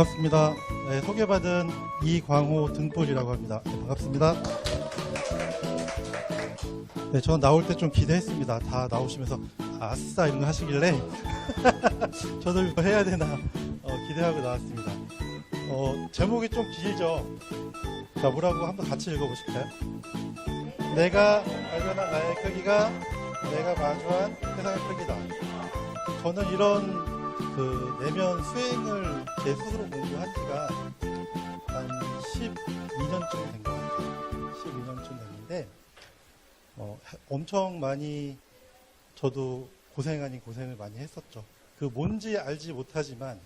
반갑습니다. 네, 소개받은 이광호 등불이라고 합니다. 네, 반갑습니다. 네, 저는 나올 때 좀 기대했습니다. 다 나오시면서 아싸 이런 거 하시길래 저도 이거 해야 되나 기대하고 나왔습니다. 제목이 좀 길죠? 자, 뭐라고 한번 같이 읽어보실까요? 내가 발견한 나의 크기가 내가 마주한 세상의 크기다. 저는 이런 내면 수행을 제 스스로 공부한 지가 한 12년쯤 된 것 같아요. 12년쯤 됐는데 엄청 많이 저도 고생 아닌 고생을 많이 했었죠. 그 뭔지 알지 못하지만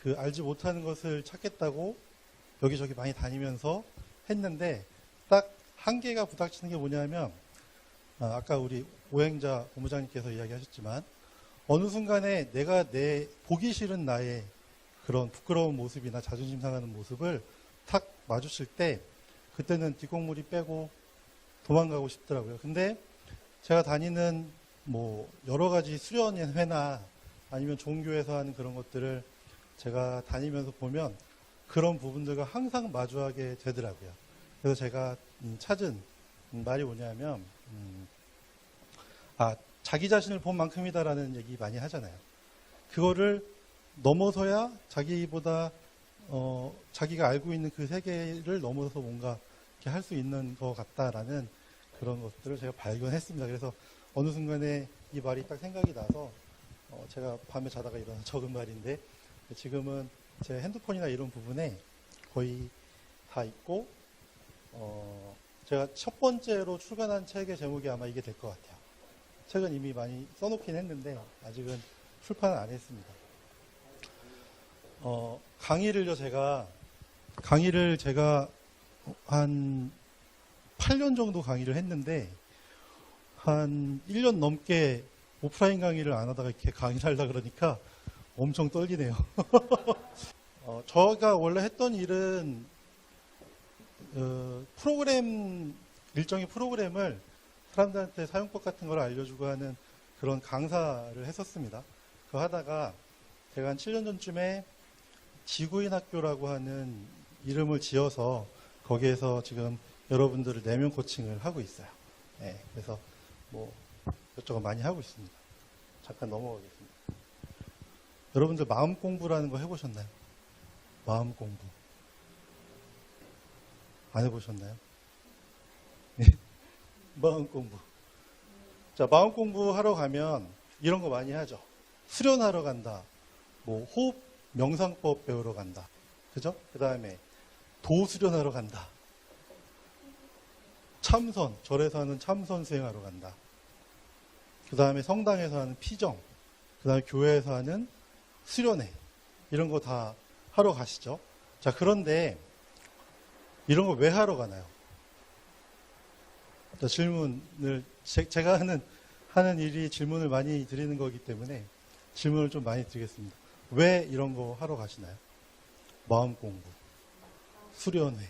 그 알지 못하는 것을 찾겠다고 여기저기 많이 다니면서 했는데 딱 한계가 부닥치는 게 뭐냐면 아까 우리 오행자 본부장님께서 이야기하셨지만 어느 순간에 내가 보기 싫은 나의 그런 부끄러운 모습이나 자존심 상하는 모습을 탁 마주칠 때 그때는 뒷공무리 빼고 도망가고 싶더라고요. 근데 제가 다니는 뭐 여러 가지 수련회나 아니면 종교에서 하는 그런 것들을 제가 다니면서 보면 그런 부분들과 항상 마주하게 되더라고요. 그래서 제가 찾은 말이 뭐냐면 자기 자신을 본 만큼이다라는 얘기 많이 하잖아요. 그거를 넘어서야 자기보다 자기가 알고 있는 그 세계를 넘어서 뭔가 이렇게 할 수 있는 것 같다라는 그런 것들을 제가 발견했습니다. 그래서 어느 순간에 이 말이 딱 생각이 나서 제가 밤에 자다가 일어나 적은 말인데 지금은 제 핸드폰이나 이런 부분에 거의 다 있고 제가 첫 번째로 출간한 책의 제목이 아마 이게 될 것 같아요. 책은 이미 많이 써놓긴 했는데 아직은 출판을 안 했습니다. 강의를 제가 한 8년 정도 강의를 했는데 한 1년 넘게 오프라인 강의를 안 하다가 이렇게 강의를 하려고 그러니까 엄청 떨리네요. 제가 원래 했던 일은 일정의 프로그램을 사람들한테 사용법 같은 걸 알려주고 하는 그런 강사를 했었습니다. 그거 하다가 제가 한 7년 전쯤에 지구인 학교라고 하는 이름을 지어서 거기에서 지금 여러분들을 내면 코칭을 하고 있어요. 네, 그래서 뭐 이것저것 많이 하고 있습니다. 잠깐 넘어가겠습니다. 여러분들 마음 공부라는 거 해보셨나요? 마음 공부. 안 해보셨나요? 네. 마음 공부. 자, 마음 공부하러 가면 이런 거 많이 하죠. 수련하러 간다. 뭐 호흡 명상법 배우러 간다. 그죠? 그 다음에 도 수련하러 간다. 참선, 절에서 하는 참선 수행하러 간다. 그 다음에 성당에서 하는 피정. 그 다음에 교회에서 하는 수련회. 이런 거 다 하러 가시죠. 자, 그런데 이런 거 왜 하러 가나요? 자, 질문을 제가 하는 일이 질문을 많이 드리는 거기 때문에 질문을 좀 많이 드리겠습니다. 왜 이런 거 하러 가시나요? 마음 공부, 수련회,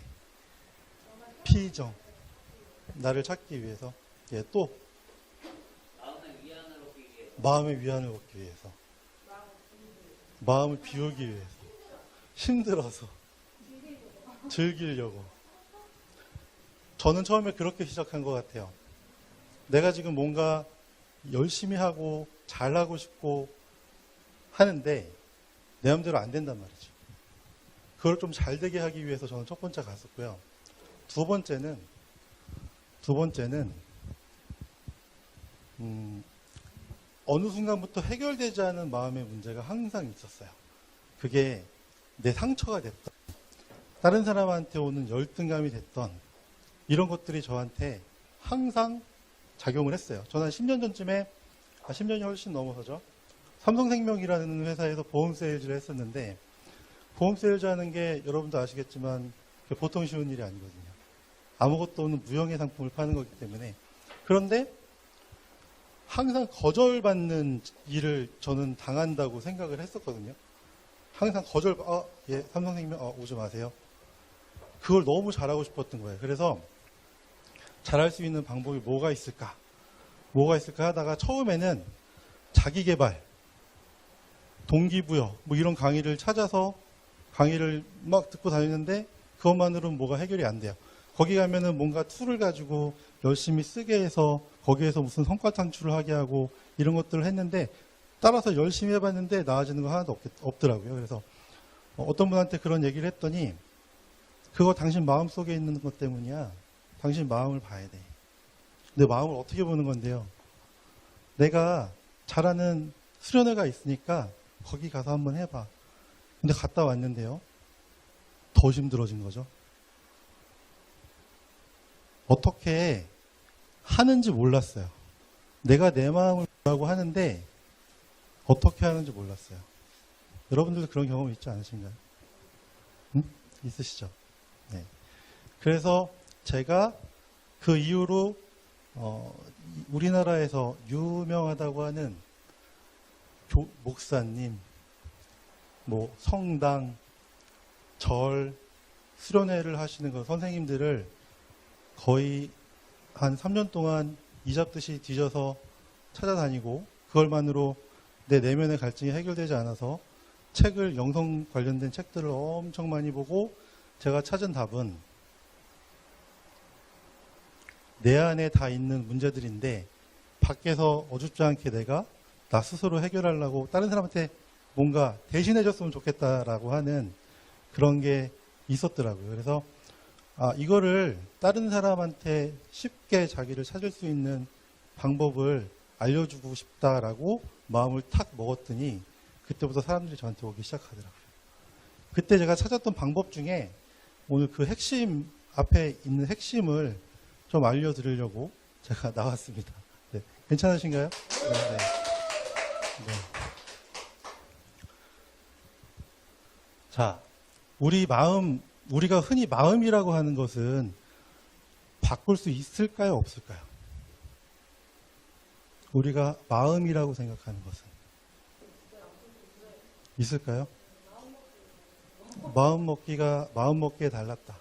피정, 나를 찾기 위해서, 예, 또 마음의 위안을 얻기 위해서, 마음을 비우기 위해서, 힘들어서 즐기려고. 저는 처음에 그렇게 시작한 것 같아요. 내가 지금 뭔가 열심히 하고 잘하고 싶고 하는데 내 마음대로 안 된단 말이죠. 그걸 좀 잘 되게 하기 위해서 저는 첫 번째 갔었고요. 두 번째는 어느 순간부터 해결되지 않은 마음의 문제가 항상 있었어요. 그게 내 상처가 됐던, 다른 사람한테 오는 열등감이 됐던 이런 것들이 저한테 항상 작용을 했어요. 저는 한 10년 전쯤에, 10년이 훨씬 넘어서죠. 삼성생명이라는 회사에서 보험 세일즈를 했었는데, 보험 세일즈 하는 게 여러분도 아시겠지만 보통 쉬운 일이 아니거든요. 아무것도 없는 무형의 상품을 파는 거기 때문에. 그런데 항상 거절받는 일을 저는 당한다고 생각을 했었거든요. 항상 예, 삼성생명, 오지 마세요. 그걸 너무 잘하고 싶었던 거예요. 그래서 잘할 수 있는 방법이 뭐가 있을까 하다가 처음에는 자기개발, 동기부여 뭐 이런 강의를 찾아서 강의를 막 듣고 다니는데 그것만으로는 뭐가 해결이 안 돼요. 거기 가면은 뭔가 툴을 가지고 열심히 쓰게 해서 거기에서 무슨 성과 창출을 하게 하고 이런 것들을 했는데 따라서 열심히 해봤는데 나아지는 거 하나도 없더라고요. 그래서 어떤 분한테 그런 얘기를 했더니 그거 당신 마음 속에 있는 것 때문이야. 당신 마음을 봐야 돼. 내 마음을 어떻게 보는 건데요. 내가 잘하는 수련회가 있으니까 거기 가서 한번 해봐. 근데 갔다 왔는데요. 더 힘들어진 거죠. 어떻게 하는지 몰랐어요. 내가 내 마음을 보라고 하는데 어떻게 하는지 몰랐어요. 여러분들도 그런 경험 있지 않으신가요? 응? 있으시죠? 네. 그래서 제가 그 이후로 우리나라에서 유명하다고 하는 목사님, 뭐 성당, 절, 수련회를 하시는 그 선생님들을 거의 한 3년 동안 이잡듯이 뒤져서 찾아다니고 그걸만으로 내 내면의 갈증이 해결되지 않아서 책을, 영성 관련된 책들을 엄청 많이 보고 제가 찾은 답은 내 안에 다 있는 문제들인데 밖에서 어줍지 않게 내가 나 스스로 해결하려고 다른 사람한테 뭔가 대신해줬으면 좋겠다라고 하는 그런 게 있었더라고요. 그래서 이거를 다른 사람한테 쉽게 자기를 찾을 수 있는 방법을 알려주고 싶다라고 마음을 탁 먹었더니 그때부터 사람들이 저한테 오기 시작하더라고요. 그때 제가 찾았던 방법 중에 오늘 그 핵심, 앞에 있는 핵심을 좀 알려드리려고 제가 나왔습니다. 네. 괜찮으신가요? 네, 네. 네. 자, 우리가 흔히 마음이라고 하는 것은 바꿀 수 있을까요? 없을까요? 우리가 마음이라고 생각하는 것은 있을까요? 마음 먹기에 달랐다.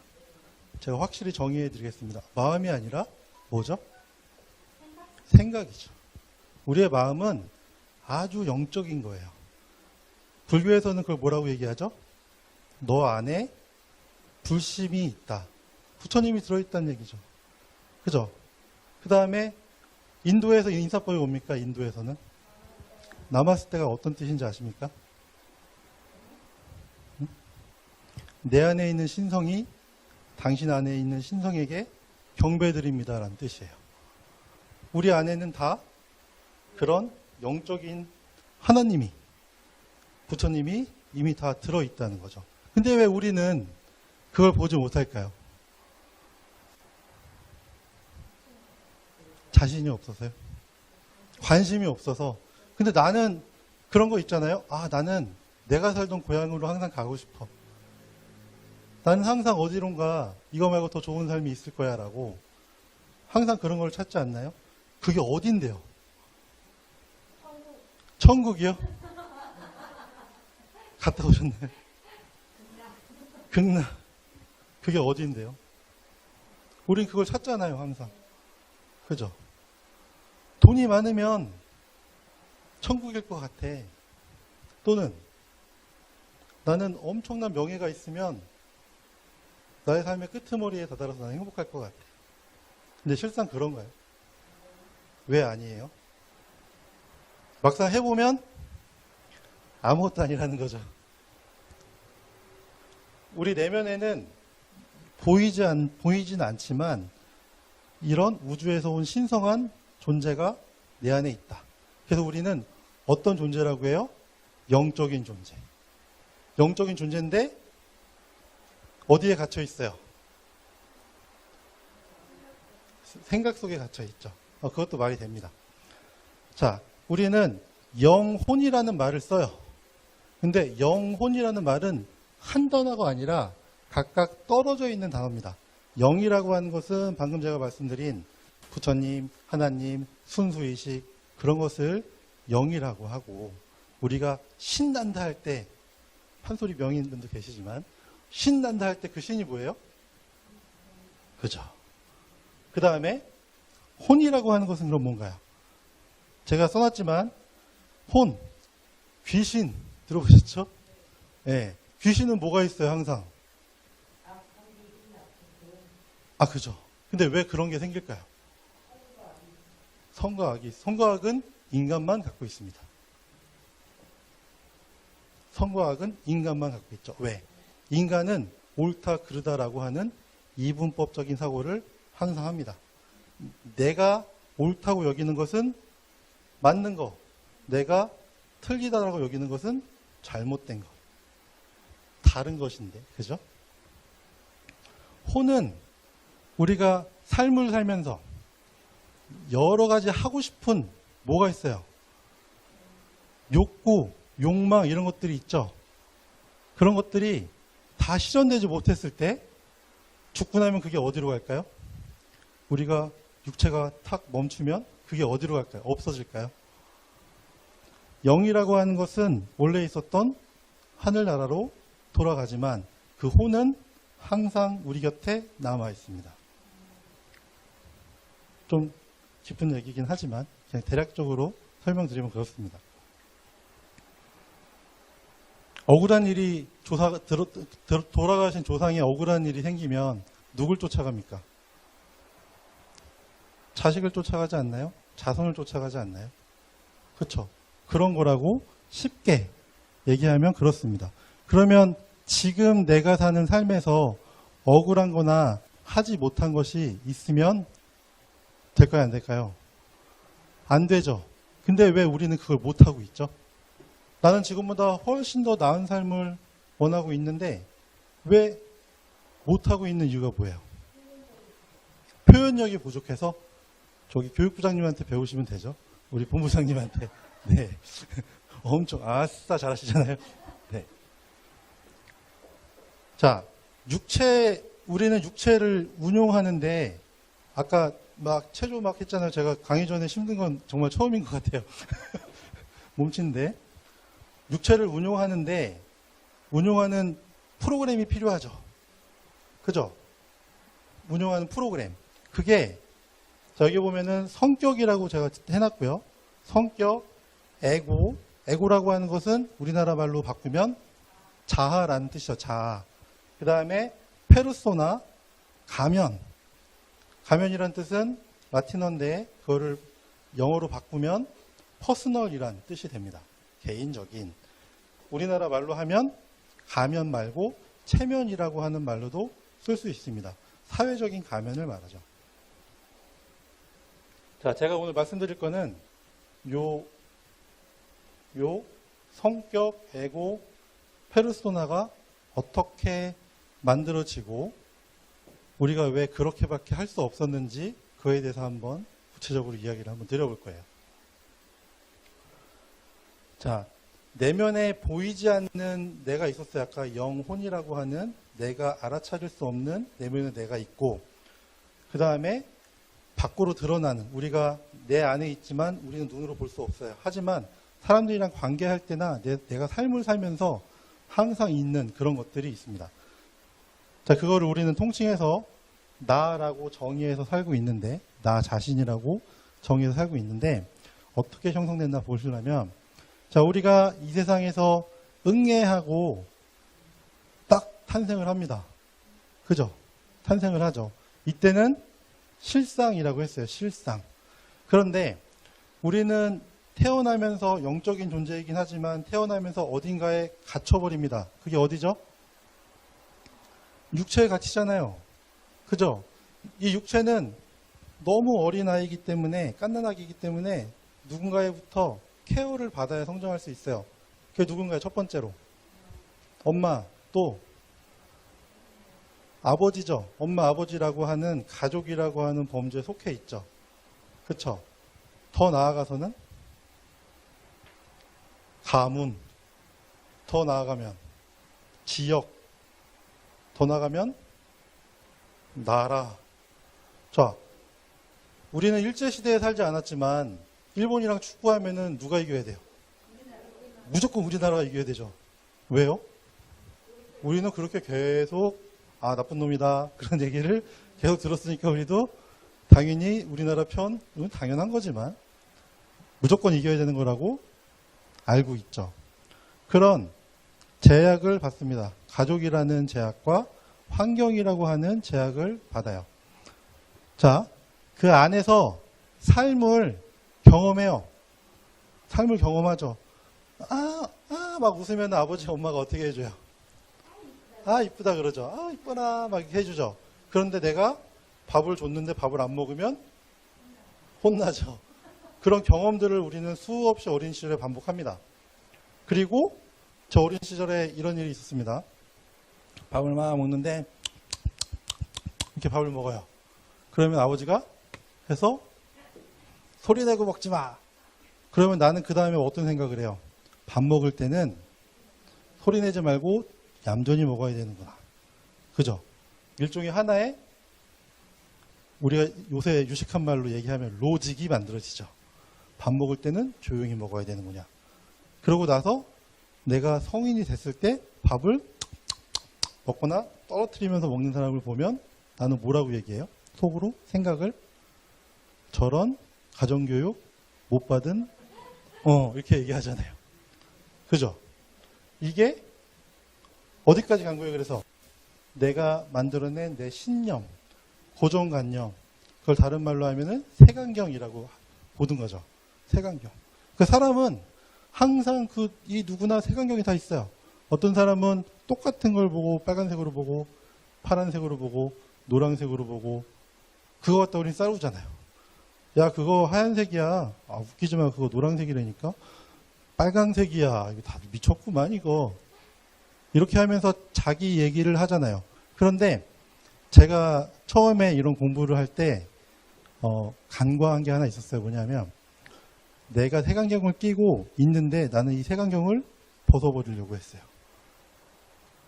제가 확실히 정의해 드리겠습니다. 마음이 아니라 뭐죠? 생각이죠. 우리의 마음은 아주 영적인 거예요. 불교에서는 그걸 뭐라고 얘기하죠? 너 안에 불심이 있다. 부처님이 들어있다는 얘기죠. 그죠? 그 다음에 인도에서 인사법이 뭡니까? 인도에서는 나마스테가 어떤 뜻인지 아십니까? 응? 내 안에 있는 신성이 당신 안에 있는 신성에게 경배드립니다라는 뜻이에요. 우리 안에는 다 그런 영적인 하나님이, 부처님이 이미 다 들어있다는 거죠. 근데 왜 우리는 그걸 보지 못할까요? 자신이 없어서요. 관심이 없어서. 근데 나는 그런 거 있잖아요. 나는 내가 살던 고향으로 항상 가고 싶어. 나는 항상 어디론가 이거 말고 더 좋은 삶이 있을 거야 라고 항상 그런 걸 찾지 않나요? 그게 어딘데요? 천국이요? 갔다 오셨나요? 극락. 그게 어딘데요? 우린 그걸 찾잖아요, 항상. 그죠? 돈이 많으면 천국일 것 같아. 또는 나는 엄청난 명예가 있으면 나의 삶의 끄트머리에 다다라서 나는 행복할 것 같아. 근데 실상 그런가요? 왜 아니에요? 막상 해보면 아무것도 아니라는 거죠. 우리 내면에는 보이진 않지만 이런 우주에서 온 신성한 존재가 내 안에 있다. 그래서 우리는 어떤 존재라고 해요? 영적인 존재. 영적인 존재인데 어디에 갇혀 있어요? 생각 속에 갇혀 있죠. 그것도 말이 됩니다. 자, 우리는 영혼이라는 말을 써요. 근데 영혼이라는 말은 한 단어가 아니라 각각 떨어져 있는 단어입니다. 영이라고 하는 것은 방금 제가 말씀드린 부처님, 하나님, 순수의식 그런 것을 영이라고 하고 우리가 신난다 할 때 판소리 명인분도 계시지만 신난다 할 때 그 신이 뭐예요? 그죠? 그 다음에 혼이라고 하는 것은 그럼 뭔가요? 제가 써놨지만 혼, 귀신 들어보셨죠? 네, 귀신은 뭐가 있어요, 항상? 아, 그죠. 근데 왜 그런 게 생길까요? 선과 악이. 선과 악은 인간만 갖고 있습니다. 선과 악은 인간만 갖고 있죠. 왜? 인간은 옳다, 그르다라고 하는 이분법적인 사고를 항상 합니다. 내가 옳다고 여기는 것은 맞는 거, 내가 틀리다라고 여기는 것은 잘못된 것. 다른 것인데, 그죠? 호는 우리가 삶을 살면서 여러 가지 하고 싶은 뭐가 있어요? 욕구, 욕망 이런 것들이 있죠. 그런 것들이 다 실현되지 못했을 때 죽고 나면 그게 어디로 갈까요? 우리가 육체가 탁 멈추면 그게 어디로 갈까요? 없어질까요? 영이라고 하는 것은 원래 있었던 하늘나라로 돌아가지만 그 호는 항상 우리 곁에 남아 있습니다. 좀 깊은 얘기긴 하지만 그냥 대략적으로 설명드리면 그렇습니다. 억울한 일이 돌아가신 조상에 억울한 일이 생기면 누굴 쫓아갑니까? 자식을 쫓아가지 않나요? 자손을 쫓아가지 않나요? 그렇죠. 그런 거라고 쉽게 얘기하면 그렇습니다. 그러면 지금 내가 사는 삶에서 억울한 거나 하지 못한 것이 있으면 될까요? 안 될까요? 안 되죠. 근데 왜 우리는 그걸 못하고 있죠? 나는 지금보다 훨씬 더 나은 삶을 원하고 있는데 왜 못하고 있는 이유가 뭐예요? 표현력이 부족해서 저기 교육부장님한테 배우시면 되죠. 우리 본부장님한테. 네. 엄청 아싸 잘하시잖아요. 네. 자, 우리는 육체를 운용하는데 아까 막 체조 막 했잖아요. 제가 강의 전에 힘든 건 정말 처음인 것 같아요. 몸치인데 육체를 운용하는데 운용하는 프로그램이 필요하죠. 그죠? 운용하는 프로그램. 그게 자, 여기 보면은 성격이라고 제가 해놨고요. 성격, 에고. 에고라고 하는 것은 우리나라 말로 바꾸면 자아라는 뜻이죠. 자아. 그 다음에 페르소나, 가면. 가면이라는 뜻은 라틴어인데 그거를 영어로 바꾸면 퍼스널이라는 뜻이 됩니다. 개인적인. 우리나라 말로 하면 가면 말고 체면이라고 하는 말로도 쓸 수 있습니다. 사회적인 가면을 말하죠. 자, 제가 오늘 말씀드릴 거는 요 성격, 에고, 페르소나가 어떻게 만들어지고 우리가 왜 그렇게밖에 할 수 없었는지 그에 대해서 한번 구체적으로 이야기를 한번 드려볼 거예요. 자, 내면에 보이지 않는 내가 있었어요. 아까 영혼이라고 하는 내가 알아차릴 수 없는 내면에 내가 있고 그 다음에 밖으로 드러나는 우리가 내 안에 있지만 우리는 눈으로 볼 수 없어요. 하지만 사람들이랑 관계할 때나 내가 삶을 살면서 항상 있는 그런 것들이 있습니다. 자, 그거를 우리는 통칭해서 나라고 정의해서 살고 있는데 나 자신이라고 정의해서 살고 있는데 어떻게 형성됐나 보시려면 자, 우리가 이 세상에서 응애하고 딱 탄생을 합니다. 그죠? 탄생을 하죠. 이때는 실상이라고 했어요. 실상. 그런데 우리는 태어나면서 영적인 존재이긴 하지만 태어나면서 어딘가에 갇혀버립니다. 그게 어디죠? 육체에 갇히잖아요. 그죠? 이 육체는 너무 어린아이이기 때문에 갓난아기이기 때문에 누군가에부터 케어를 받아야 성장할 수 있어요. 그게 누군가요? 첫 번째로 엄마, 또 아버지죠. 엄마, 아버지라고 하는 가족이라고 하는 범주에 속해 있죠. 그렇죠? 더 나아가서는 가문, 더 나아가면 지역, 더 나아가면 나라. 자, 우리는 일제시대에 살지 않았지만 일본이랑 축구하면은 누가 이겨야 돼요? 무조건 우리나라가 이겨야 되죠. 왜요? 우리는 그렇게 계속 나쁜 놈이다 그런 얘기를 계속 들었으니까 우리도 당연히 우리나라 편은 당연한 거지만 무조건 이겨야 되는 거라고 알고 있죠. 그런 제약을 받습니다. 가족이라는 제약과 환경이라고 하는 제약을 받아요. 자, 그 안에서 삶을 경험해요. 삶을 경험하죠. 막 웃으면 아버지, 엄마가 어떻게 해줘요? 이쁘다 그러죠. 이쁘나 막 해주죠. 그런데 내가 밥을 줬는데 밥을 안 먹으면 혼나죠. 그런 경험들을 우리는 수없이 어린 시절에 반복합니다. 그리고 저 어린 시절에 이런 일이 있었습니다. 밥을 막 먹는데 이렇게 밥을 먹어요. 그러면 아버지가 해서 소리 내고 먹지 마. 그러면 나는 그 다음에 어떤 생각을 해요? 밥 먹을 때는 소리 내지 말고 얌전히 먹어야 되는구나. 그죠? 일종의 하나의 우리가 요새 유식한 말로 얘기하면 로직이 만들어지죠. 밥 먹을 때는 조용히 먹어야 되는구나. 그러고 나서 내가 성인이 됐을 때 밥을 먹거나 떨어뜨리면서 먹는 사람을 보면 나는 뭐라고 얘기해요? 속으로 생각을 저런 가정교육 못 받은 이렇게 얘기하잖아요. 그죠? 이게 어디까지 간 거예요? 그래서 내가 만들어낸 내 신념, 고정관념, 그걸 다른 말로 하면은 색안경이라고 보는 거죠. 색안경. 그 사람은 항상 이 누구나 색안경이 다 있어요. 어떤 사람은 똑같은 걸 보고 빨간색으로 보고 파란색으로 보고 노란색으로 보고 그거 갖다 우린 싸우잖아요. 야, 그거 하얀색이야. 웃기지 마. 그거 노란색이라니까. 빨간색이야. 이거 다 미쳤구만 이거. 이렇게 하면서 자기 얘기를 하잖아요. 그런데 제가 처음에 이런 공부를 할 때 간과한 게 하나 있었어요. 뭐냐면 내가 색안경을 끼고 있는데 나는 이 색안경을 벗어버리려고 했어요.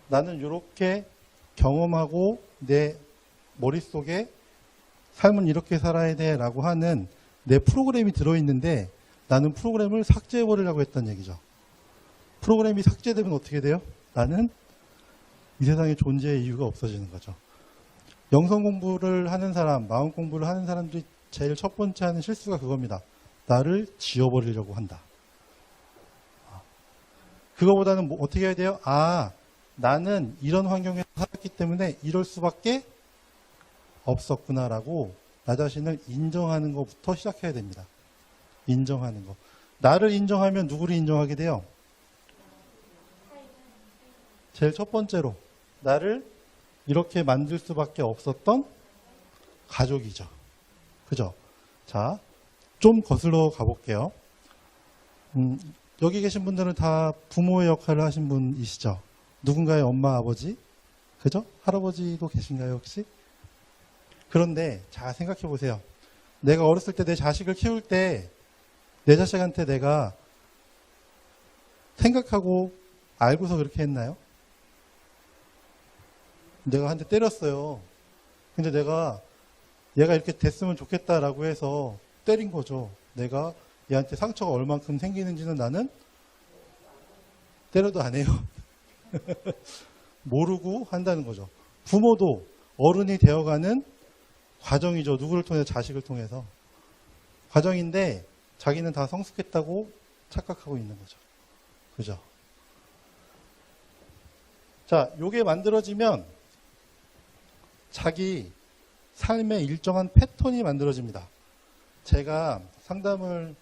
나는 이렇게 경험하고 내 머릿속에 삶은 이렇게 살아야 돼 라고 하는 내 프로그램이 들어있는데 나는 프로그램을 삭제해버리려고 했던 얘기죠. 프로그램이 삭제되면 어떻게 돼요? 나는 이 세상에 존재의 이유가 없어지는 거죠. 영성 공부를 하는 사람, 마음 공부를 하는 사람들이 제일 첫 번째 하는 실수가 그겁니다. 나를 지워버리려고 한다. 그거보다는 뭐 어떻게 해야 돼요? 나는 이런 환경에서 살았기 때문에 이럴 수밖에 없었구나라고 나 자신을 인정하는 것부터 시작해야 됩니다. 인정하는 거. 나를 인정하면 누구를 인정하게 돼요? 제일 첫 번째로 나를 이렇게 만들 수밖에 없었던 가족이죠. 그죠? 자, 좀 거슬러 가볼게요. 여기 계신 분들은 다 부모의 역할을 하신 분이시죠? 누군가의 엄마, 아버지? 그죠? 할아버지도 계신가요, 혹시? 그런데 잘 생각해 보세요. 내가 어렸을 때 내 자식을 키울 때 내 자식한테 내가 생각하고 알고서 그렇게 했나요? 내가 한 대 때렸어요. 근데 내가 얘가 이렇게 됐으면 좋겠다라고 해서 때린 거죠. 내가 얘한테 상처가 얼만큼 생기는지는 나는 때려도 안 해요. 모르고 한다는 거죠. 부모도 어른이 되어가는 과정이죠. 누구를 통해서? 자식을 통해서. 과정인데 자기는 다 성숙했다고 착각하고 있는 거죠. 그죠? 자, 요게 만들어지면 자기 삶의 일정한 패턴이 만들어집니다. 제가 상담을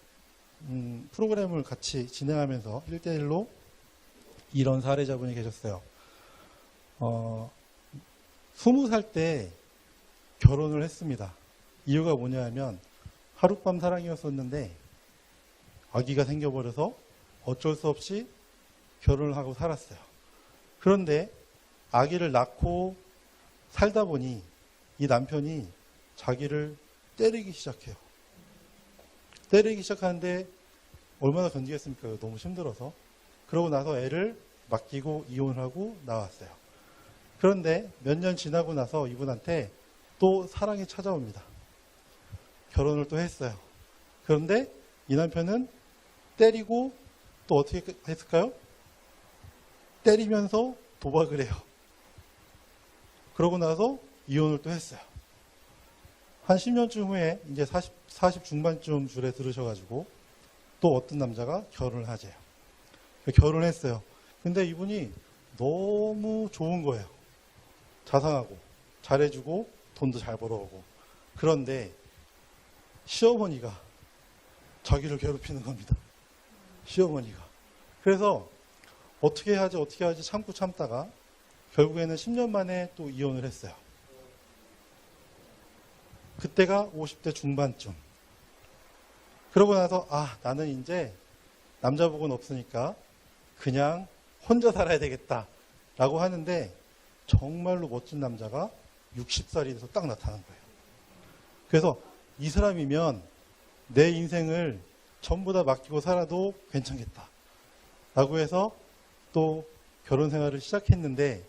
프로그램을 같이 진행하면서 1대1로 이런 사례자분이 계셨어요. 20살 때 결혼을 했습니다. 이유가 뭐냐면 하룻밤 사랑이었었는데 아기가 생겨버려서 어쩔 수 없이 결혼을 하고 살았어요. 그런데 아기를 낳고 살다 보니 이 남편이 자기를 때리기 시작해요. 때리기 시작하는데 얼마나 견디겠습니까? 너무 힘들어서. 그러고 나서 애를 맡기고 이혼을 하고 나왔어요. 그런데 몇 년 지나고 나서 이분한테 또 사랑이 찾아옵니다. 결혼을 또 했어요. 그런데 이 남편은 때리고 또 어떻게 했을까요? 때리면서 도박을 해요. 그러고 나서 이혼을 또 했어요. 한 10년쯤 후에 이제 40 중반쯤 줄에 들으셔가지고 또 어떤 남자가 결혼을 하재요. 결혼을 했어요. 근데 이분이 너무 좋은 거예요. 자상하고 잘해주고 돈도 잘 벌어오고. 그런데 시어머니가 자기를 괴롭히는 겁니다. 시어머니가. 그래서 어떻게 하지 참고 참다가 결국에는 10년 만에 또 이혼을 했어요. 그때가 50대 중반쯤. 그러고 나서 나는 이제 남자복은 없으니까 그냥 혼자 살아야 되겠다 라고 하는데 정말로 멋진 남자가 60살이 돼서 딱 나타난 거예요. 그래서 이 사람이면 내 인생을 전부 다 맡기고 살아도 괜찮겠다 라고 해서 또 결혼 생활을 시작했는데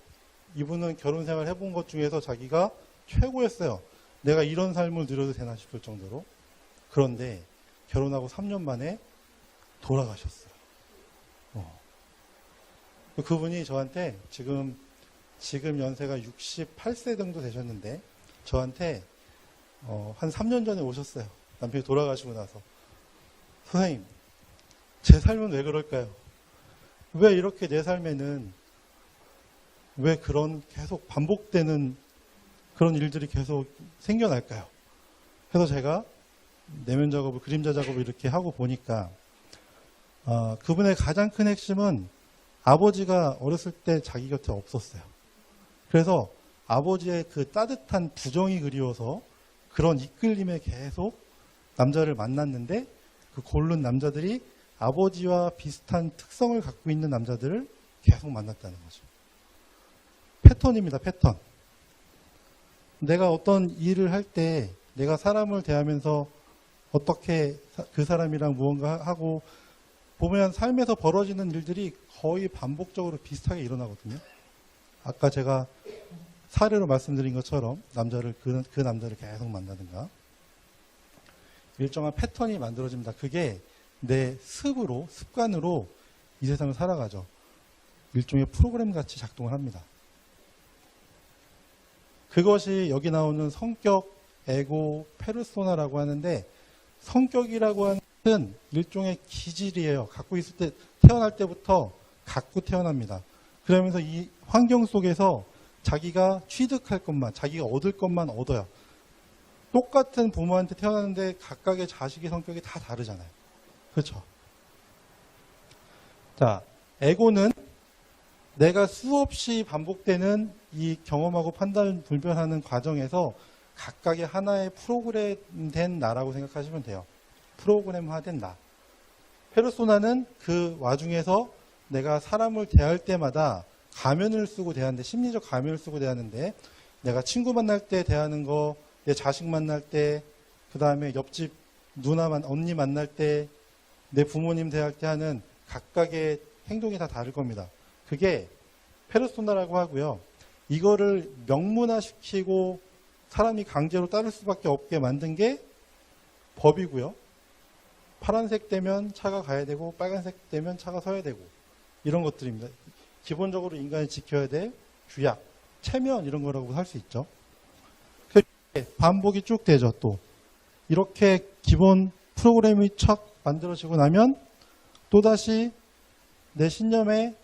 이분은 결혼 생활 해본 것 중에서 자기가 최고였어요. 내가 이런 삶을 누려도 되나 싶을 정도로. 그런데 결혼하고 3년 만에 돌아가셨어요. 그분이 저한테 지금 연세가 68세 정도 되셨는데 저한테 한 3년 전에 오셨어요. 남편이 돌아가시고 나서. 선생님, 제 삶은 왜 그럴까요? 왜 이렇게 내 삶에는 왜 그런 계속 반복되는 그런 일들이 계속 생겨날까요? 그래서 제가 내면 작업을, 그림자 작업을 이렇게 하고 보니까 그분의 가장 큰 핵심은 아버지가 어렸을 때 자기 곁에 없었어요. 그래서 아버지의 그 따뜻한 부정이 그리워서 그런 이끌림에 계속 남자를 만났는데 그 고른 남자들이 아버지와 비슷한 특성을 갖고 있는 남자들을 계속 만났다는 거죠. 패턴입니다, 패턴. 내가 어떤 일을 할 때 내가 사람을 대하면서 어떻게 그 사람이랑 무언가 하고 보면 삶에서 벌어지는 일들이 거의 반복적으로 비슷하게 일어나거든요. 아까 제가 사례로 말씀드린 것처럼 그 남자를 계속 만나든가 일정한 패턴이 만들어집니다. 그게 내 습관으로 이 세상을 살아가죠. 일종의 프로그램 같이 작동을 합니다. 그것이 여기 나오는 성격, 에고, 페르소나라고 하는데 성격이라고 하는 일종의 기질이에요. 갖고 있을 때 태어날 때부터 갖고 태어납니다. 그러면서 이 환경 속에서 자기가 취득할 것만, 자기가 얻을 것만 얻어요. 똑같은 부모한테 태어났는데 각각의 자식의 성격이 다 다르잖아요. 그렇죠? 자, 에고는 내가 수없이 반복되는 이 경험하고 판단 불변하는 과정에서 각각의 하나의 프로그램된 나라고 생각하시면 돼요. 프로그램화된 나. 페르소나는 그 와중에서 내가 사람을 대할 때마다 가면을 쓰고 대하는데, 심리적 가면을 쓰고 대하는데, 내가 친구 만날 때 대하는 거, 내 자식 만날 때, 그 다음에 옆집 언니 만날 때, 내 부모님 대할 때 하는 각각의 행동이 다 다를 겁니다. 그게 페르소나라고 하고요. 이거를 명문화시키고 사람이 강제로 따를 수밖에 없게 만든 게 법이고요. 파란색 되면 차가 가야 되고 빨간색 되면 차가 서야 되고 이런 것들입니다. 기본적으로 인간이 지켜야 될 규약, 체면 이런 거라고 할 수 있죠. 반복이 쭉 되죠. 또 이렇게 기본 프로그램이 착 만들어지고 나면 또다시 내 신념에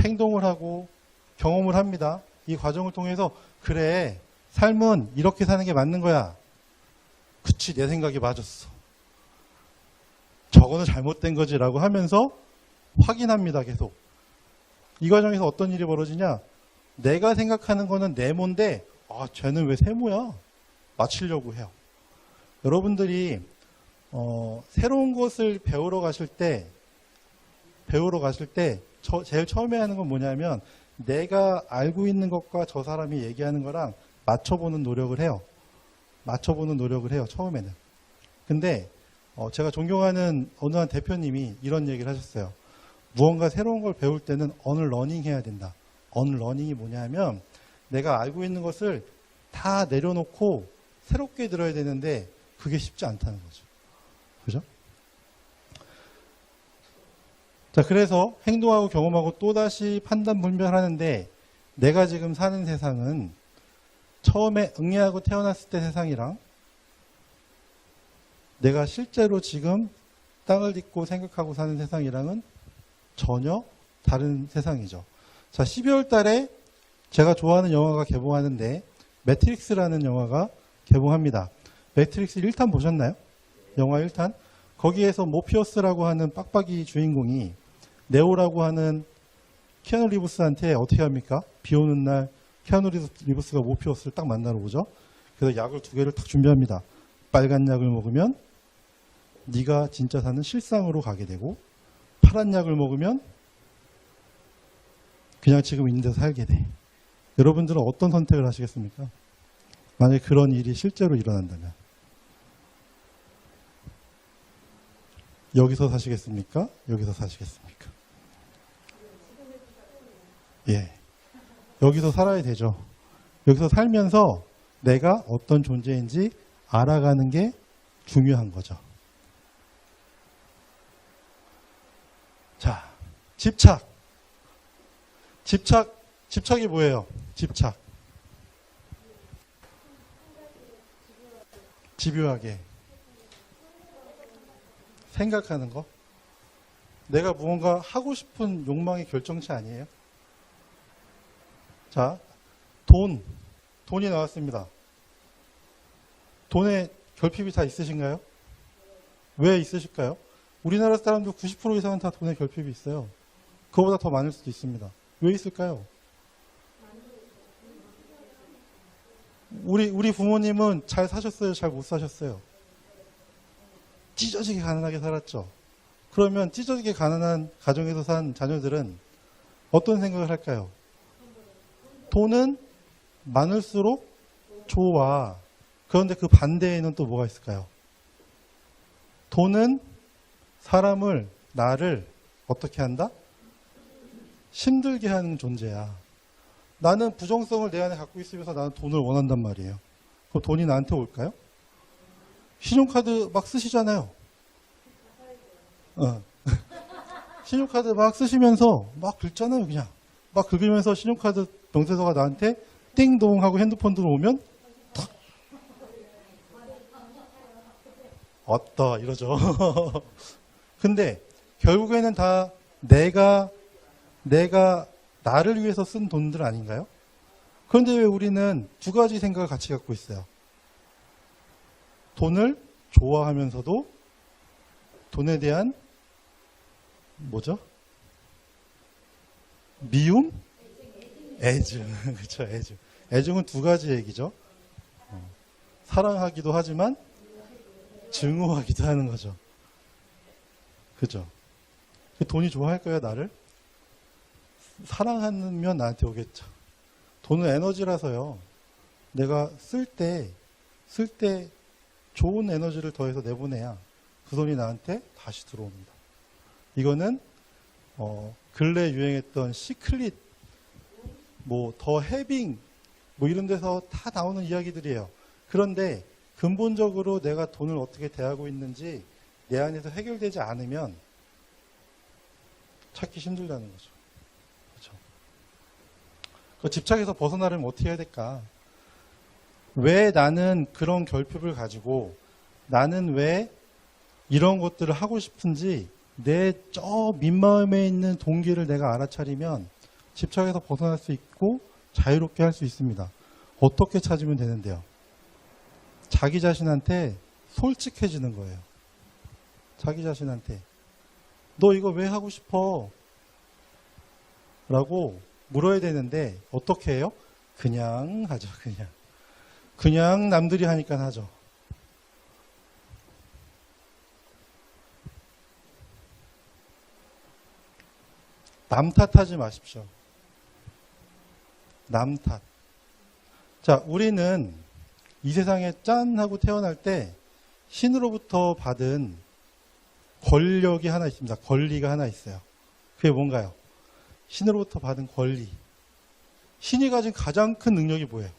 행동을 하고 경험을 합니다. 이 과정을 통해서 그래, 삶은 이렇게 사는 게 맞는 거야. 그치, 내 생각이 맞았어. 저거는 잘못된 거지라고 하면서 확인합니다. 계속. 이 과정에서 어떤 일이 벌어지냐? 내가 생각하는 거는 네모인데 쟤는 왜 세모야? 맞추려고 해요. 여러분들이 새로운 것을 배우러 가실 때 제일 처음에 하는 건 뭐냐면 내가 알고 있는 것과 저 사람이 얘기하는 거랑 맞춰보는 노력을 해요. 처음에는. 근데 제가 존경하는 어느 한 대표님이 이런 얘기를 하셨어요. 무언가 새로운 걸 배울 때는 언러닝 해야 된다. 언러닝이 뭐냐면 내가 알고 있는 것을 다 내려놓고 새롭게 들어야 되는데 그게 쉽지 않다는 거죠. 그죠? 자, 그래서 행동하고 경험하고 또다시 판단 분별하는데 내가 지금 사는 세상은 처음에 응애하고 태어났을 때 세상이랑 내가 실제로 지금 땅을 딛고 생각하고 사는 세상이랑은 전혀 다른 세상이죠. 자, 12월 달에 제가 좋아하는 영화가 개봉하는데 매트릭스라는 영화가 개봉합니다. 매트릭스 1탄 보셨나요? 영화 1탄? 거기에서 모피어스라고 하는 빡빡이 주인공이 네오라고 하는 키아누 리브스한테 어떻게 합니까? 비 오는 날 키아누 리브스가 모피어스를 딱 만나러 오죠. 그래서 약을 2개를 딱 준비합니다. 빨간 약을 먹으면 네가 진짜 사는 실상으로 가게 되고, 파란 약을 먹으면 그냥 지금 있는 데서 살게 돼. 여러분들은 어떤 선택을 하시겠습니까? 만약에 그런 일이 실제로 일어난다면. 여기서 사시겠습니까? 여기서 사시겠습니까? 예. 여기서 살아야 되죠. 여기서 살면서 내가 어떤 존재인지 알아가는 게 중요한 거죠. 자, 집착. 집착이 뭐예요? 집착. 집요하게. 생각하는 거. 내가 무언가 하고 싶은 욕망의 결정체 아니에요? 자, 돈이 나왔습니다. 돈에 결핍이 다 있으신가요? 왜 있으실까요? 우리나라 사람들 90% 이상은 다 돈에 결핍이 있어요. 그거보다 더 많을 수도 있습니다. 왜 있을까요? 우리 부모님은 잘 사셨어요? 잘 못 사셨어요? 찢어지게 가난하게 살았죠. 그러면 찢어지게 가난한 가정에서 산 자녀들은 어떤 생각을 할까요? 돈은 많을수록 좋아. 그런데 그 반대에는 또 뭐가 있을까요? 돈은 나를 어떻게 한다? 힘들게 하는 존재야. 나는 부정성을 내 안에 갖고 있으면서 나는 돈을 원한단 말이에요. 그럼 돈이 나한테 올까요? 신용카드 막 쓰시잖아요. 신용카드 막 쓰시면서 막 긁잖아요, 그냥. 막 긁으면서 신용카드 명세서가 나한테 띵동 하고 핸드폰 들어오면 탁. 왔다 이러죠. 근데 결국에는 다 내가 나를 위해서 쓴 돈들 아닌가요? 그런데 왜 우리는 두 가지 생각을 같이 갖고 있어요? 돈을 좋아하면서도 돈에 대한 뭐죠? 미움? 애증. 그렇죠, 애증. 애증은 두 가지 얘기죠. 사랑하기도 하지만 증오하기도 하는 거죠. 그죠? 돈이 좋아할까요, 나를? 사랑하면 나한테 오겠죠. 돈은 에너지라서요. 내가 쓸 때 좋은 에너지를 더해서 내보내야 그 돈이 나한테 다시 들어옵니다. 이거는 근래 유행했던 시클릿, 더 해빙, 이런 데서 다 나오는 이야기들이에요. 그런데 근본적으로 내가 돈을 어떻게 대하고 있는지 내 안에서 해결되지 않으면 찾기 힘들다는 거죠. 그렇죠? 그 집착에서 벗어나려면 어떻게 해야 될까? 왜 나는 그런 결핍을 가지고 나는 왜 이런 것들을 하고 싶은지 내 저 밑마음에 있는 동기를 내가 알아차리면 집착에서 벗어날 수 있고 자유롭게 할 수 있습니다. 어떻게 찾으면 되는데요? 자기 자신한테 솔직해지는 거예요. 자기 자신한테 너 이거 왜 하고 싶어? 라고 물어야 되는데 어떻게 해요? 그냥 하죠. 그냥 남들이 하니까 하죠. 남 탓하지 마십시오. 남 탓. 자, 우리는 이 세상에 짠 하고 태어날 때 신으로부터 받은 권력이 하나 있습니다. 권리가 하나 있어요. 그게 뭔가요? 신으로부터 받은 권리. 신이 가진 가장 큰 능력이 뭐예요?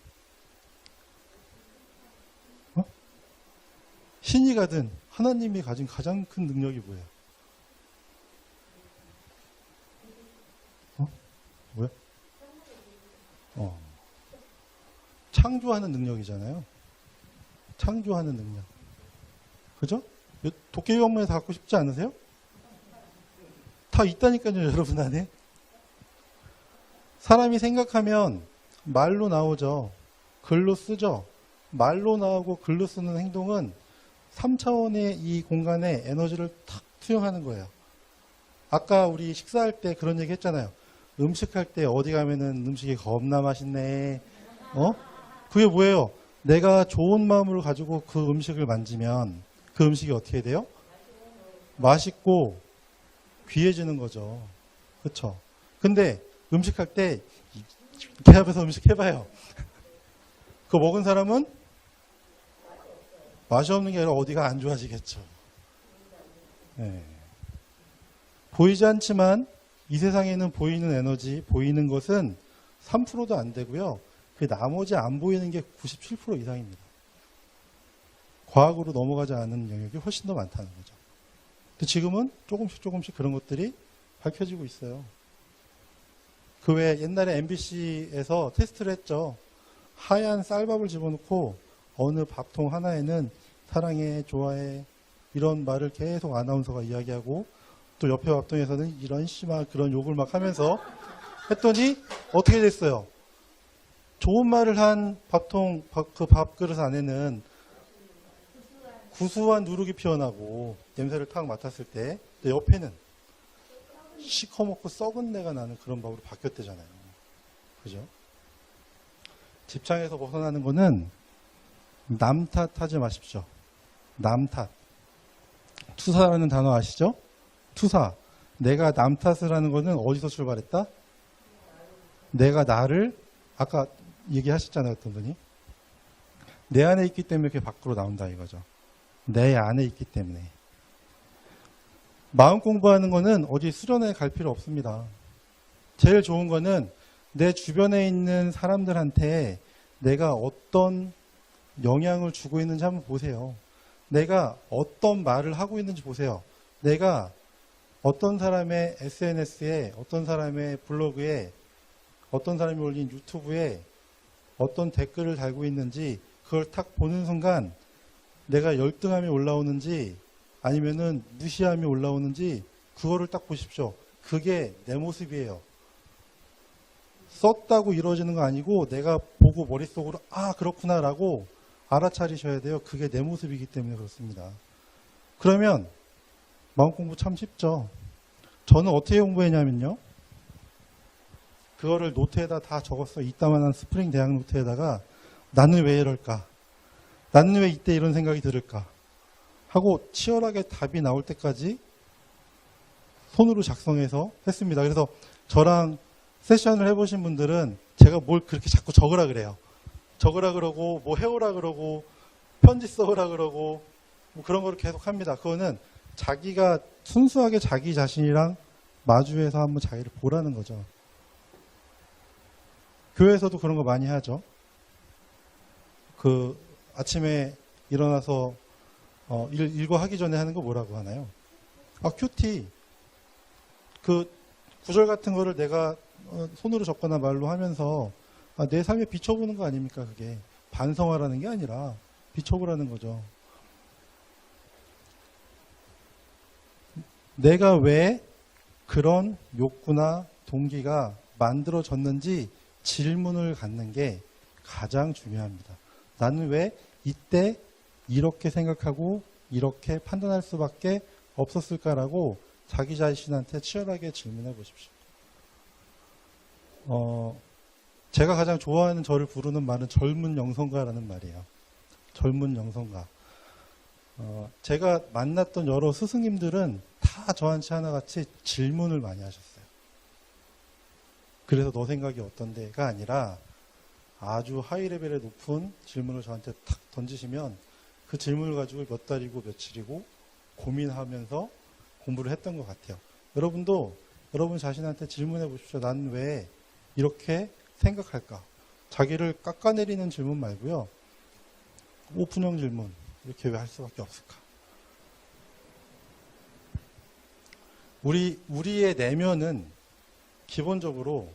신이 가진 하나님이 가진 가장 큰 능력이 뭐예요? 뭐야? 창조하는 능력이잖아요. 창조하는 능력. 그죠? 도깨비 방문에 다 갖고 싶지 않으세요? 다 있다니까요, 여러분 안에. 사람이 생각하면 말로 나오죠. 글로 쓰죠. 말로 나오고 글로 쓰는 행동은 3차원의 이 공간에 에너지를 탁 투영하는 거예요. 아까 우리 식사할 때 그런 얘기 했잖아요. 음식할 때 어디 가면은 음식이 겁나 맛있네. 그게 뭐예요? 내가 좋은 마음을 가지고 그 음식을 만지면 그 음식이 어떻게 돼요? 맛있고 귀해지는 거죠. 그렇죠? 근데 음식할 때 개 앞에서 음식 해봐요. 그거 먹은 사람은 맛이 없는 게 아니라 어디가 안 좋아지겠죠. 네. 보이지 않지만 이 세상에는 보이는 에너지, 보이는 것은 3%도 안 되고요. 그 나머지 안 보이는 게 97% 이상입니다. 과학으로 넘어가지 않은 영역이 훨씬 더 많다는 거죠. 근데 지금은 조금씩 그런 것들이 밝혀지고 있어요. 그 외에 옛날에 MBC에서 테스트를 했죠. 하얀 쌀밥을 집어넣고 어느 밥통 하나에는 사랑해, 좋아해 이런 말을 계속 아나운서가 이야기하고 또 옆에 밥통에서는 이런 심한 그런 욕을 막 하면서 했더니 어떻게 됐어요? 좋은 말을 한 밥통, 그 밥그릇 안에는 구수한 누룩이 피어나고 냄새를 탁 맡았을 때 옆에는 시커멓고 썩은 내가 나는 그런 밥으로 바뀌었대잖아요. 그죠? 집착에서 벗어나는 거는 남 탓하지 마십시오. 남 탓. 투사라는 단어 아시죠? 투사. 내가 남 탓을 하는 거는 어디서 출발했다? 내가 나를 아까 얘기하셨잖아요. 어떤 분이. 내 안에 있기 때문에 그게 밖으로 나온다 이거죠. 내 안에 있기 때문에. 마음 공부하는 거는 어디 수련회 갈 필요 없습니다. 제일 좋은 거는 내 주변에 있는 사람들한테 내가 어떤 영향을 주고 있는지 한번 보세요. 내가 어떤 말을 하고 있는지 보세요. 내가 어떤 사람의 SNS에, 어떤 사람의 블로그에, 어떤 사람이 올린 유튜브에 어떤 댓글을 달고 있는지 그걸 딱 보는 순간 내가 열등함이 올라오는지 아니면은 무시함이 올라오는지 그거를 딱 보십시오. 그게 내 모습이에요. 썼다고 이루어지는 거 아니고 내가 보고 머릿속으로 아 그렇구나라고 알아차리셔야 돼요. 그게 내 모습이기 때문에 그렇습니다. 그러면 마음 공부 참 쉽죠. 저는 어떻게 공부했냐면요. 그거를 노트에다 다 적었어요. 이따만한 스프링 대학 노트에다가 나는 왜 이럴까? 나는 왜 이때 이런 생각이 들을까? 하고 치열하게 답이 나올 때까지 손으로 작성해서 했습니다. 그래서 저랑 세션을 해보신 분들은 제가 뭘 그렇게 자꾸 적으라 그래요. 적으라 그러고 뭐 해오라 그러고 편지 써오라 그러고 뭐 그런 거를 계속 합니다. 그거는 자기가 순수하게 자기 자신이랑 마주해서 한번 자기를 보라는 거죠. 교회에서도 그런 거 많이 하죠. 그 아침에 일어나서 일과 하기 전에 하는 거 뭐라고 하나요? 큐티. 그 구절 같은 거를 내가 손으로 적거나 말로 하면서 내 삶에 비춰보는 거 아닙니까? 그게 반성하라는 게 아니라 비춰보라는 거죠. 내가 왜 그런 욕구나 동기가 만들어졌는지 질문을 갖는 게 가장 중요합니다. 나는 왜 이때 이렇게 생각하고 이렇게 판단할 수밖에 없었을까라고 자기 자신한테 치열하게 질문해 보십시오. 제가 가장 좋아하는 저를 부르는 말은 젊은 영성가라는 말이에요. 젊은 영성가. 제가 만났던 여러 스승님들은 다 저한테 하나같이 질문을 많이 하셨어요. 그래서 너 생각이 어떤데가 아니라 아주 하이 레벨의 높은 질문을 저한테 탁 던지시면 그 질문을 가지고 몇 달이고 며칠이고 고민하면서 공부를 했던 것 같아요. 여러분도 여러분 자신한테 질문해 보십시오. 난 왜 이렇게 생각할까? 자기를 깎아내리는 질문 말고요. 오픈형 질문. 이렇게 왜 할 수밖에 없을까? 우리의 내면은 기본적으로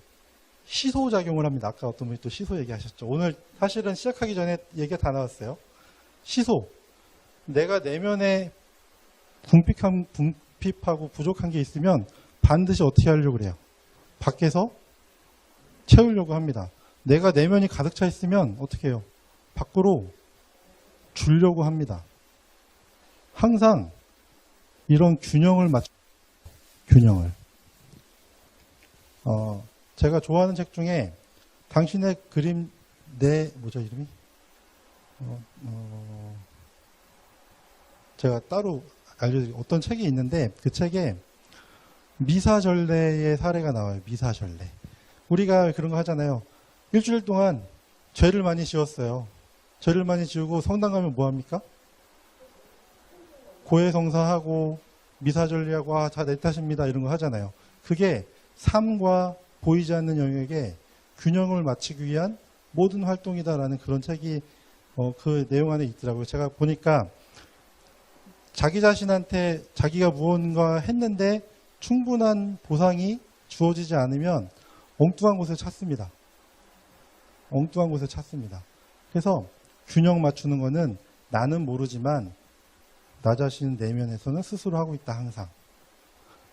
시소작용을 합니다. 아까 어떤 분이 또 시소 얘기하셨죠. 오늘 사실은 시작하기 전에 얘기가 다 나왔어요. 시소. 내가 내면에 궁핍하고 부족한 게 있으면 반드시 어떻게 하려고 그래요? 밖에서 채우려고 합니다. 내가 내면이 가득 차 있으면 어떻게 해요? 밖으로 주려고 합니다. 항상 이런 균형을 균형을. 제가 좋아하는 책 중에 당신의 그림 뭐죠 이름이? 제가 따로 알려드릴 어떤 책이 있는데 그 책에 미사전례의 사례가 나와요. 미사전례. 우리가 그런 거 하잖아요. 일주일 동안 죄를 많이 지었어요. 죄를 많이 지우고 성당 가면 뭐 합니까? 고해성사하고 미사전례하고 다 내 탓입니다. 이런 거 하잖아요. 그게 삶과 보이지 않는 영역에 균형을 맞추기 위한 모든 활동이다라는 그런 책이 그 내용 안에 있더라고요. 제가 보니까 자기 자신한테 자기가 무언가 했는데 충분한 보상이 주어지지 않으면 엉뚱한 곳을 찾습니다. 엉뚱한 곳을 찾습니다. 그래서 균형 맞추는 거는 나는 모르지만 나 자신 내면에서는 스스로 하고 있다 항상.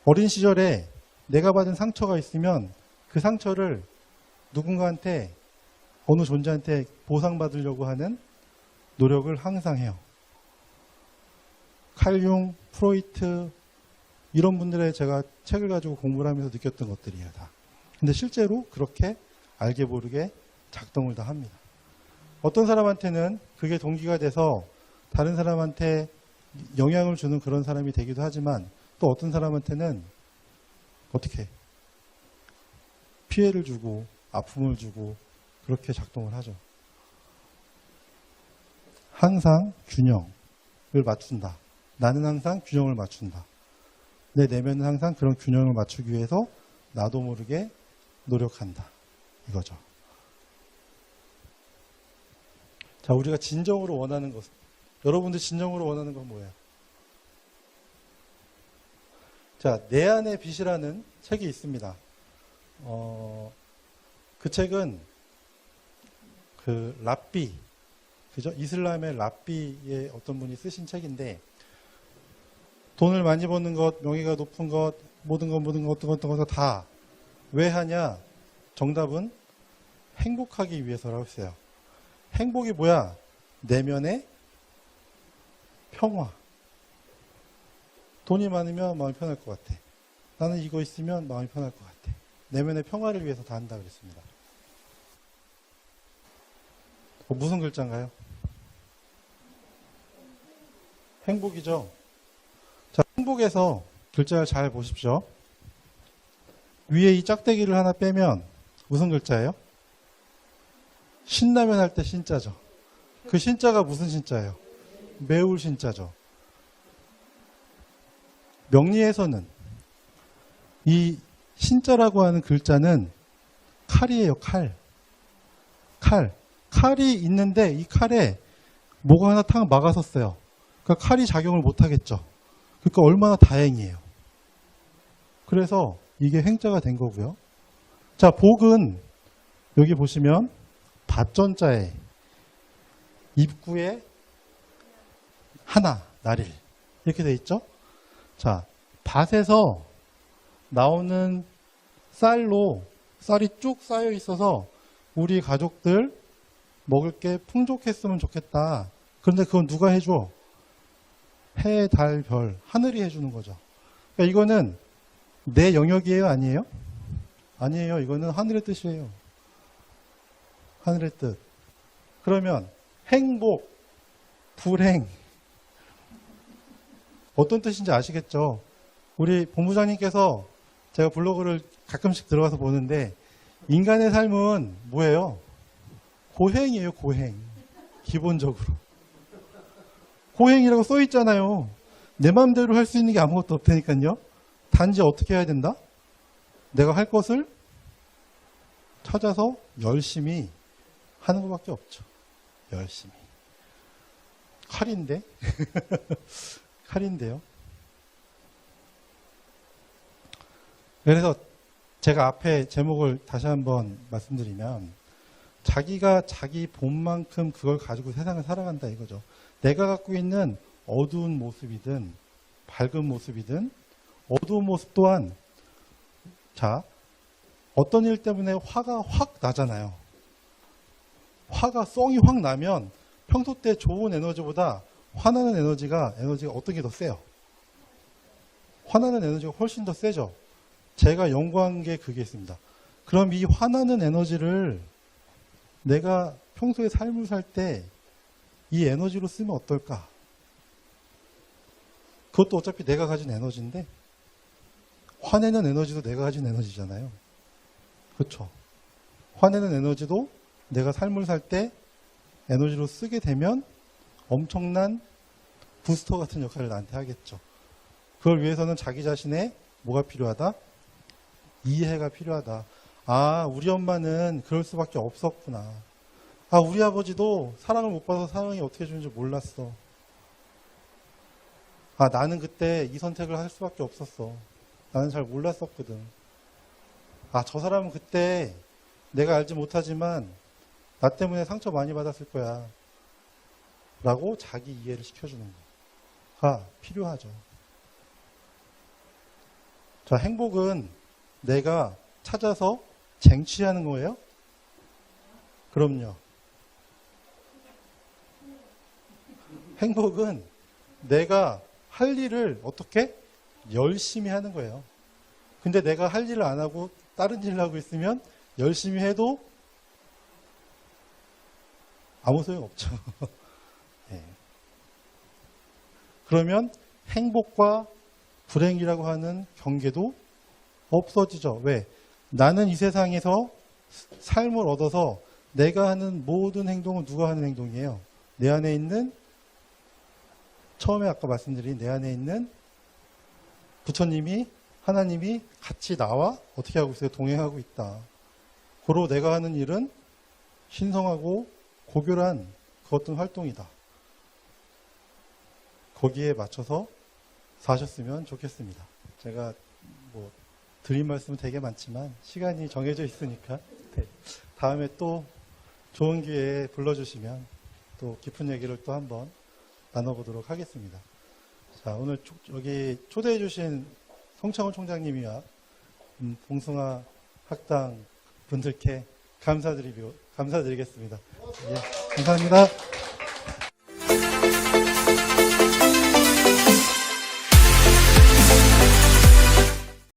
어린 시절에 내가 받은 상처가 있으면 그 상처를 누군가한테 어느 존재한테 보상받으려고 하는 노력을 항상 해요. 칼융, 프로이트 이런 분들의 제가 책을 가지고 공부를 하면서 느꼈던 것들이에요. 다. 근데 실제로 그렇게 알게 모르게 작동을 다 합니다. 어떤 사람한테는 그게 동기가 돼서 다른 사람한테 영향을 주는 그런 사람이 되기도 하지만 또 어떤 사람한테는 어떻게 피해를 주고 아픔을 주고 그렇게 작동을 하죠. 항상 균형을 맞춘다. 나는 항상 균형을 맞춘다. 내 내면은 항상 그런 균형을 맞추기 위해서 나도 모르게 노력한다. 이거죠. 자, 우리가 진정으로 원하는 것. 여러분들 진정으로 원하는 건 뭐예요? 자, 내 안의 빛이라는 책이 있습니다. 그 책은 그 랍비, 그죠? 이슬람의 랍비의 어떤 분이 쓰신 책인데 돈을 많이 버는 것, 명예가 높은 것, 모든 것, 어떤 것 다 왜 하냐? 정답은 행복하기 위해서라고 했어요. 행복이 뭐야? 내면의 평화. 돈이 많으면 마음이 편할 것 같아. 나는 이거 있으면 마음이 편할 것 같아. 내면의 평화를 위해서 다 한다 그랬습니다. 무슨 글자인가요? 행복이죠. 자, 행복에서 글자를 잘 보십시오. 위에 이 짝대기를 하나 빼면 무슨 글자예요? 신라면 할 때 신자죠. 그 신자가 무슨 신자예요? 매울 신자죠. 명리에서는 이 신자라고 하는 글자는 칼이에요, 칼. 칼이 있는데 이 칼에 뭐가 하나 탁 막아섰어요. 그러니까 칼이 작용을 못 하겠죠. 그러니까 얼마나 다행이에요. 그래서 이게 행자가 된 거고요. 자, 복은 여기 보시면 밭전자에 입구에 하나, 나릴 이렇게 돼 있죠. 자, 밭에서 나오는 쌀로 쌀이 쭉 쌓여 있어서 우리 가족들 먹을 게 풍족했으면 좋겠다. 그런데 그건 누가 해줘? 해, 달, 별, 하늘이 해주는 거죠. 그러니까 이거는 내 영역이에요? 아니에요? 아니에요. 이거는 하늘의 뜻이에요. 하늘의 뜻. 그러면 행복, 불행 어떤 뜻인지 아시겠죠? 우리 본부장님께서 제가 블로그를 가끔씩 들어가서 보는데 인간의 삶은 뭐예요? 고행이에요. 고행. 기본적으로. 고행이라고 써 있잖아요. 내 마음대로 할 수 있는 게 아무것도 없다니까요. 단지 어떻게 해야 된다? 내가 할 것을 찾아서 열심히 하는 것밖에 없죠. 열심히. 칼인데? 칼인데요. 그래서 제가 앞에 제목을 다시 한번 말씀드리면 자기가 자기 본만큼 그걸 가지고 세상을 살아간다 이거죠. 내가 갖고 있는 어두운 모습이든 밝은 모습이든 어두운 모습 또한 자 어떤 일 때문에 화가 확 나잖아요. 화가 썽이 확 나면 평소 때 좋은 에너지보다 화나는 에너지가 어떤 게 더 세요? 화나는 에너지가 훨씬 더 세죠. 제가 연구한 게 그게 있습니다. 그럼 이 화나는 에너지를 내가 평소에 삶을 살 때 이 에너지로 쓰면 어떨까? 그것도 어차피 내가 가진 에너지인데 화내는 에너지도 내가 가진 에너지잖아요. 그렇죠? 화내는 에너지도 내가 삶을 살 때 에너지로 쓰게 되면 엄청난 부스터 같은 역할을 나한테 하겠죠. 그걸 위해서는 자기 자신의 뭐가 필요하다? 이해가 필요하다. 아, 우리 엄마는 그럴 수밖에 없었구나. 아, 우리 아버지도 사랑을 못 받아서 사랑이 어떻게 주는지 몰랐어. 아, 나는 그때 이 선택을 할 수밖에 없었어. 나는 잘 몰랐었거든. 아, 저 사람은 그때 내가 알지 못하지만 나 때문에 상처 많이 받았을 거야. 라고 자기 이해를 시켜주는 거가 필요하죠. 자, 행복은 내가 찾아서 쟁취하는 거예요? 그럼요. 행복은 내가 할 일을 어떻게? 열심히 하는 거예요. 근데 내가 할 일을 안 하고 다른 일을 하고 있으면 열심히 해도 아무 소용 없죠. 네. 그러면 행복과 불행이라고 하는 경계도 없어지죠. 왜? 나는 이 세상에서 삶을 얻어서 내가 하는 모든 행동은 누가 하는 행동이에요? 내 안에 있는, 처음에 아까 말씀드린 내 안에 있는 부처님이, 하나님이 같이 나와 어떻게 하고 있어요? 동행하고 있다. 고로 내가 하는 일은 신성하고 고결한 그 어떤 활동이다. 거기에 맞춰서 사셨으면 좋겠습니다. 제가 뭐 드린 말씀은 되게 많지만 시간이 정해져 있으니까 다음에 또 좋은 기회에 불러주시면 또 깊은 얘기를 또 한번 나눠보도록 하겠습니다. 자, 오늘 여기 초대해 주신 송창훈 총장님이와 봉숭아 학당 분들께 감사드리겠습니다. 예, 감사합니다.